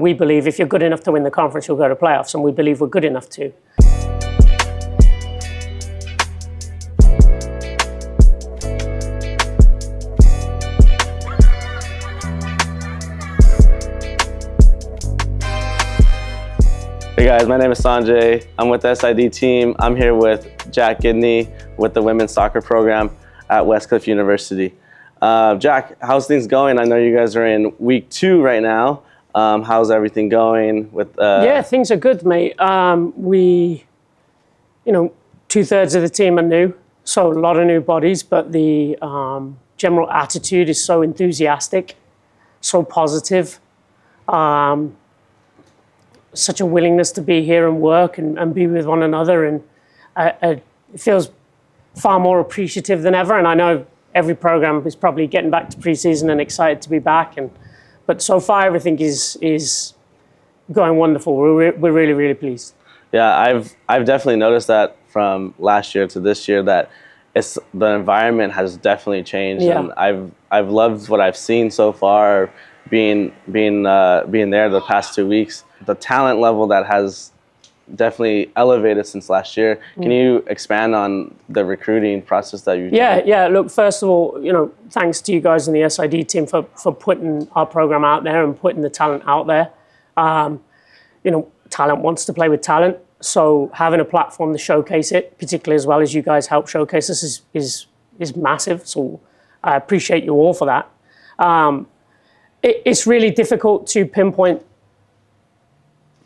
we believe if you're good enough to win the conference, you'll go to playoffs, and we believe we're good enough to. Hey guys, my name is Sanjay. I'm with the SID team. I'm here with Jack Gidney with the women's soccer program at Westcliff University. Jack, how's things going? I know you guys are in week 2 right now. How's everything going with? Yeah, things are good, mate. We, 2/3 of the team are new, so a lot of new bodies, but the general attitude is so enthusiastic, so positive. Such a willingness to be here and work and be with one another, and it feels far more appreciative than ever. And I know every program is probably getting back to preseason and excited to be back, but so far everything is going wonderful. We're really, really pleased. Yeah, I've definitely noticed that from last year to this year that the environment has definitely changed, and I've loved what I've seen so far. Being there the past 2 weeks, the talent level that has definitely elevated since last year. Can you expand on the recruiting process that you've done? Yeah. Look, first of all, thanks to you guys in the SID team for putting our program out there and putting the talent out there. Talent wants to play with talent, so having a platform to showcase it, particularly as well as you guys help showcase us, is massive. So I appreciate you all for that. It's really difficult to pinpoint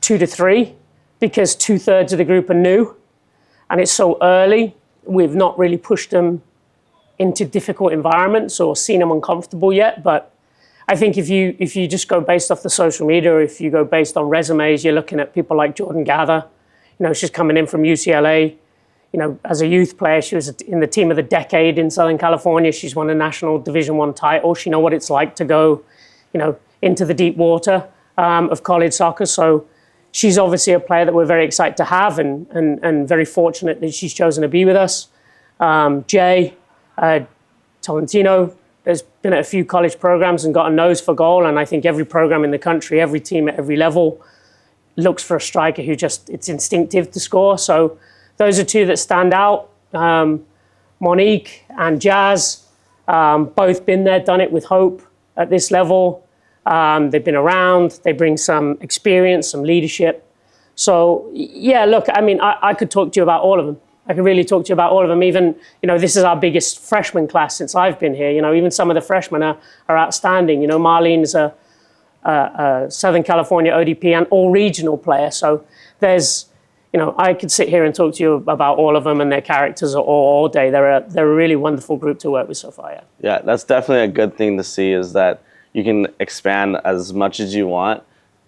2 to 3 because 2/3 of the group are new, and it's so early. We've not really pushed them into difficult environments or seen them uncomfortable yet. But I think if you just go based off the social media, or if you go based on resumes, you're looking at people like Jordan Gather. She's coming in from UCLA. As a youth player, she was in the team of the decade in Southern California. She's won a national Division I title. She knows what it's like to go into the deep water of college soccer. So she's obviously a player that we're very excited to have, and very fortunate that she's chosen to be with us. Jay Tolentino has been at a few college programs and got a nose for goal, and I think every program in the country, every team at every level looks for a striker who it's instinctive to score. So those are 2 that stand out. Monique and Jazz, both been there, done it with hope at this level. They've been around, they bring some experience, some leadership. So yeah, look, I could talk to you about all of them. I could really talk to you about all of them. Even, this is our biggest freshman class since I've been here. Even some of the freshmen are outstanding. Marlene is a Southern California ODP and all-regional player. So there's, I could sit here and talk to you about all of them and their characters all day. They're a really wonderful group to work with so far, yeah. Yeah, that's definitely a good thing to see, is that you can expand as much as you want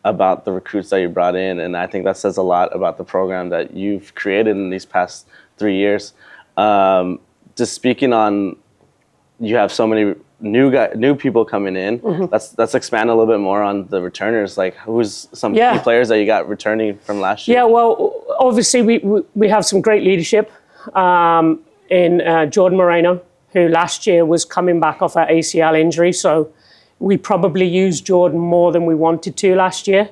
about the recruits that you brought in. And I think that says a lot about the program that you've created in these past 3 years. Just speaking on, you have so many new people coming in. Let's expand a little bit more on the returners. Like, who's some key players that you got returning from last year? Yeah, well, obviously we have some great leadership in Jordan Moreno, who last year was coming back off her ACL injury. So we probably used Jordan more than we wanted to last year.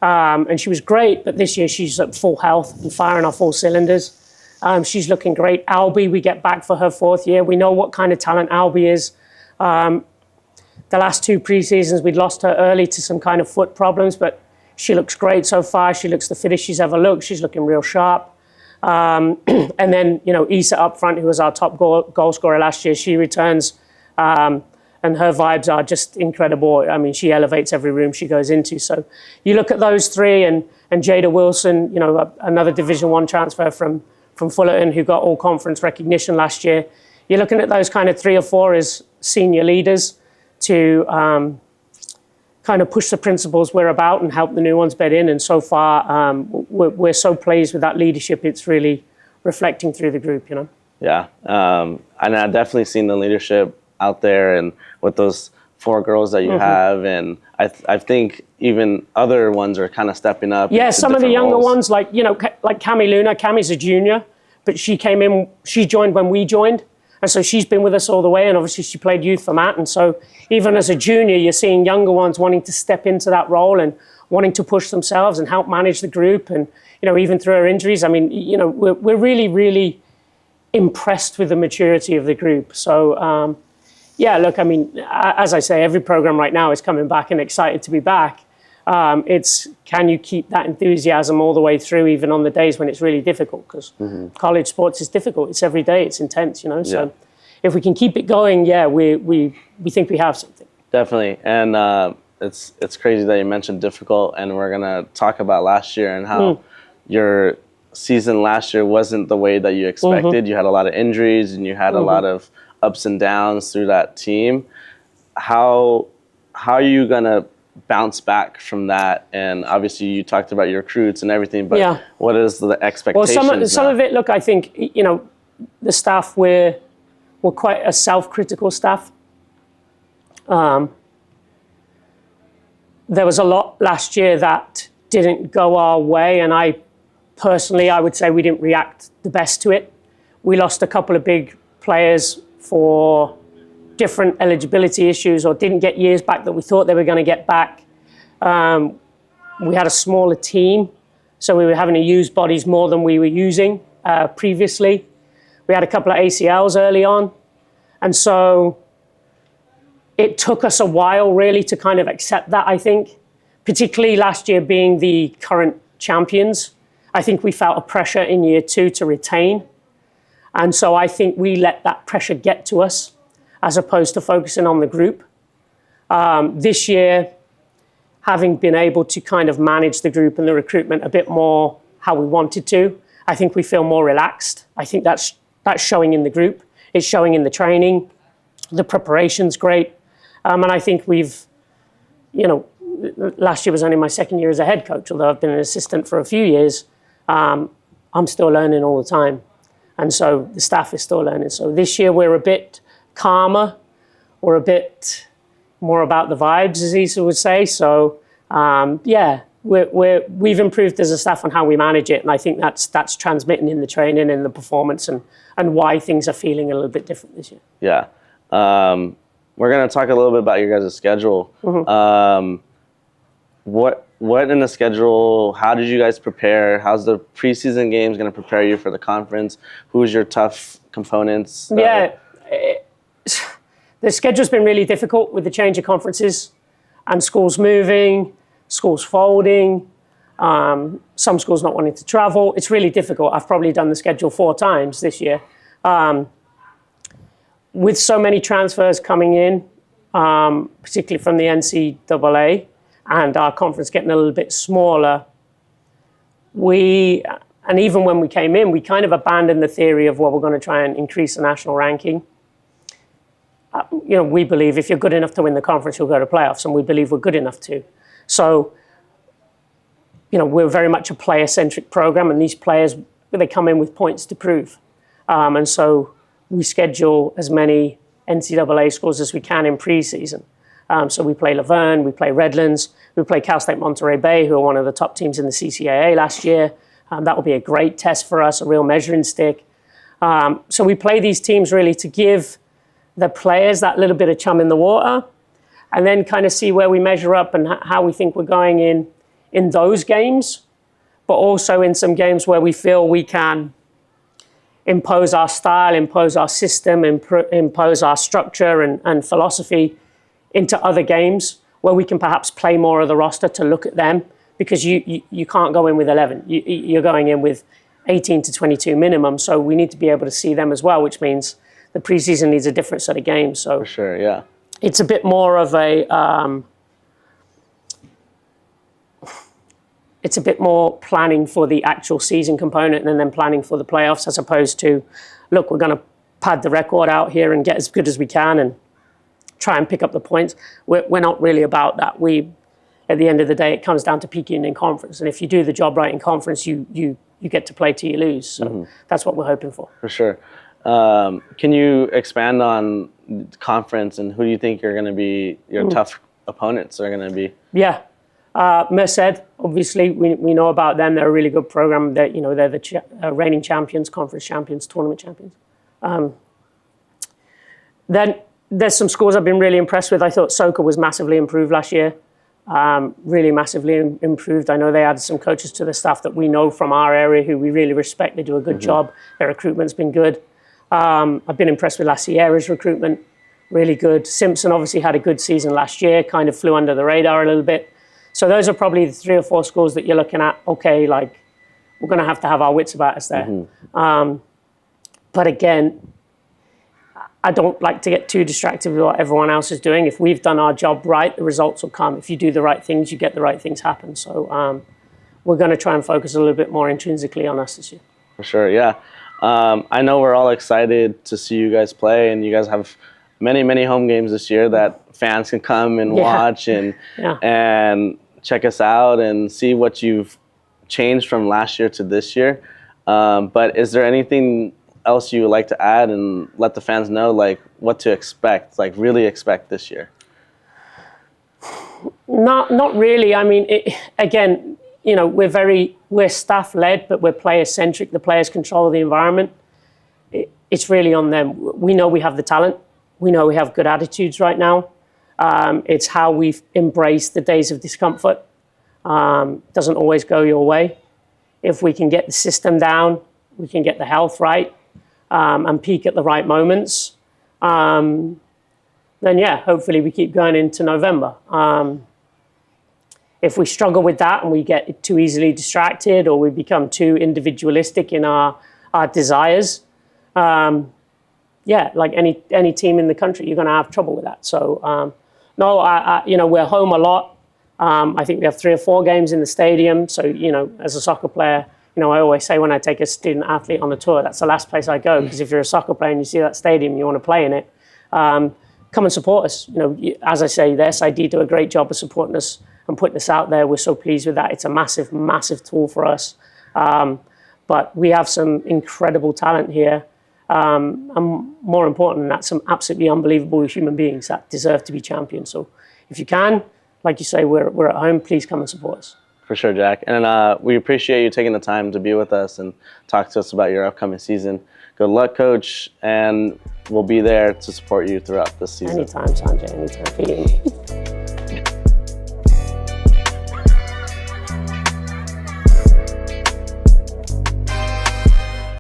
And she was great, but this year she's at full health and firing off all cylinders. She's looking great. Albie, we get back for her 4th year. We know what kind of talent Albie is. The last 2 preseasons, we'd lost her early to some kind of foot problems, but she looks great so far. She looks the fittest she's ever looked. She's looking real sharp. And then, Issa up front, who was our top goal scorer last year, she returns. And her vibes are just incredible. She elevates every room she goes into. So you look at those 3, and Jada Wilson, another Division I transfer from Fullerton, who got all conference recognition last year. You're looking at those kind of 3 or 4 as senior leaders to kind of push the principles we're about and help the new ones bed in. And so far, we're so pleased with that leadership. It's really reflecting through the group, Yeah, and I've definitely seen the leadership out there, and with those 4 girls that you have, and I think even other ones are kind of stepping up. Yeah, some of the younger ones, like Cami Luna. Cami's a junior, but she joined when we joined, and so she's been with us all the way, and obviously she played youth for Matt, and so even as a junior, you're seeing younger ones wanting to step into that role and wanting to push themselves and help manage the group, and even through our injuries. I mean, we're really, really impressed with the maturity of the group. So yeah, look, I mean, as I say, every program right now is coming back and excited to be back. It's, can you keep that enthusiasm all the way through, even on the days when it's really difficult? Because college sports is difficult. It's every day. It's intense, So if we can keep it going, yeah, we think we have something. Definitely. And it's crazy that you mentioned difficult, and we're going to talk about last year and how your season last year wasn't the way that you expected. You had a lot of injuries, and you had a lot of ups and downs through that team. How are you going to bounce back from that? And obviously you talked about your recruits and everything, but what is the expectations? Well, some of it, look, I think, the staff, we're quite a self-critical staff. There was a lot last year that didn't go our way, and I would say we didn't react the best to it. We lost a couple of big players for different eligibility issues, or didn't get years back that we thought they were going to get back. We had a smaller team, so we were having to use bodies more than we were using previously. We had a couple of ACLs early on, and so it took us a while really to kind of accept that, I think, particularly last year being the current champions. I think we felt a pressure in year 2 to retain. And so I think we let that pressure get to us as opposed to focusing on the group. This year, having been able to kind of manage the group and the recruitment a bit more how we wanted to, I think we feel more relaxed. I think that's showing in the group. It's showing in the training. The preparation's great. And I think we've, last year was only my second year as a head coach, although I've been an assistant for a few years. I'm still learning all the time. And so the staff is still learning. So this year we're a bit calmer. We're a bit more about the vibes, as Issa would say. So yeah, we've improved as a staff on how we manage it. And I think that's transmitting in the training and the performance, and why things are feeling a little bit different this year. Yeah. We're going to talk a little bit about your guys' schedule. What in the schedule, how did you guys prepare? How's the preseason games going to prepare you for the conference? Who's your tough components? Yeah, the schedule's been really difficult with the change of conferences and schools moving, schools folding, some schools not wanting to travel. It's really difficult. I've probably done the schedule 4 times this year. With so many transfers coming in, particularly from the NCAA, and our conference getting a little bit smaller, and even when we came in, we kind of abandoned the theory of, well, we're going to try and increase the national ranking. We believe if you're good enough to win the conference, you'll go to playoffs, and we believe we're good enough to. So, we're very much a player-centric program, and these players, they come in with points to prove. And so we schedule as many NCAA schools as we can in preseason. So we play Laverne, we play Redlands, we play Cal State Monterey Bay, who are one of the top teams in the CCAA last year. That will be a great test for us, a real measuring stick. So we play these teams really to give the players that little bit of chum in the water, and then kind of see where we measure up and how we think we're going in those games, but also in some games where we feel we can impose our style, impose our system, impose our structure and philosophy into other games where we can perhaps play more of the roster to look at them, because you can't go in with 11. You're going in with 18 to 22 minimum, so we need to be able to see them as well, which means the preseason needs a different set of games. So for sure, yeah. It's a bit more of it's a bit more planning for the actual season component and then planning for the playoffs, as opposed to, look, we're going to pad the record out here and get as good as we can and try and pick up the points. We're not really about that. At the end of the day, it comes down to peaking in conference. And if you do the job right in conference, you get to play till you lose. So that's what we're hoping for. For sure. Can you expand on conference, and who do you think are going to be your tough opponents are going to be? Yeah. Merced, obviously, we know about them. They're a really good program. They're the reigning champions, conference champions, tournament champions. Then there's some schools I've been really impressed with. I thought Soka was massively improved last year. really massively improved. I know they added some coaches to the staff that we know from our area who we really respect. They do a good job. Their recruitment's been good. I've been impressed with La Sierra's recruitment, really good. Simpson obviously had a good season last year, kind of flew under the radar a little bit. So those are probably the 3 or 4 schools that you're looking at. Okay, like we're going to have our wits about us there. But again, I don't like to get too distracted with what everyone else is doing. If we've done our job right, the results will come. If you do the right things, you get the right things happen. So we're going to try and focus a little bit more intrinsically on us this year. For sure, yeah. I know we're all excited to see you guys play, and you guys have many, many home games this year that fans can come and watch and and check us out and see what you've changed from last year to this year. But is there anything else you would like to add and let the fans know, like, what to expect, like really expect this year? Not really. I mean, again, you know, we're staff led, but we're player centric. The players control the environment. It's really on them. We know we have the talent. We know we have good attitudes right now. It's how we've embraced the days of discomfort. Doesn't always go your way. If we can get the system down, we can get the health right, and peak at the right moments, then yeah, hopefully we keep going into November. If we struggle with that and we get too easily distracted or we become too individualistic in our desires, yeah, like any team in the country, you're going to have trouble with that. So no, you know, we're home a lot. I think we have 3 or 4 games in the stadium. So, you know, as a soccer player, you know, I always say when I take a student athlete on a tour, that's the last place I go, because if you're a soccer player and you see that stadium, you want to play in it, come and support us. You know, as I say, the SID do a great job of supporting us and putting us out there. We're so pleased with that. It's a massive, massive tool for us. But we have some incredible talent here. And more important than that, some absolutely unbelievable human beings that deserve to be champions. So if you can, like you say, we're at home, please come and support us. For sure, Jack. And we appreciate you taking the time to be with us and talk to us about your upcoming season. Good luck, Coach, and we'll be there to support you throughout this season. Anytime, Sanjay, anytime.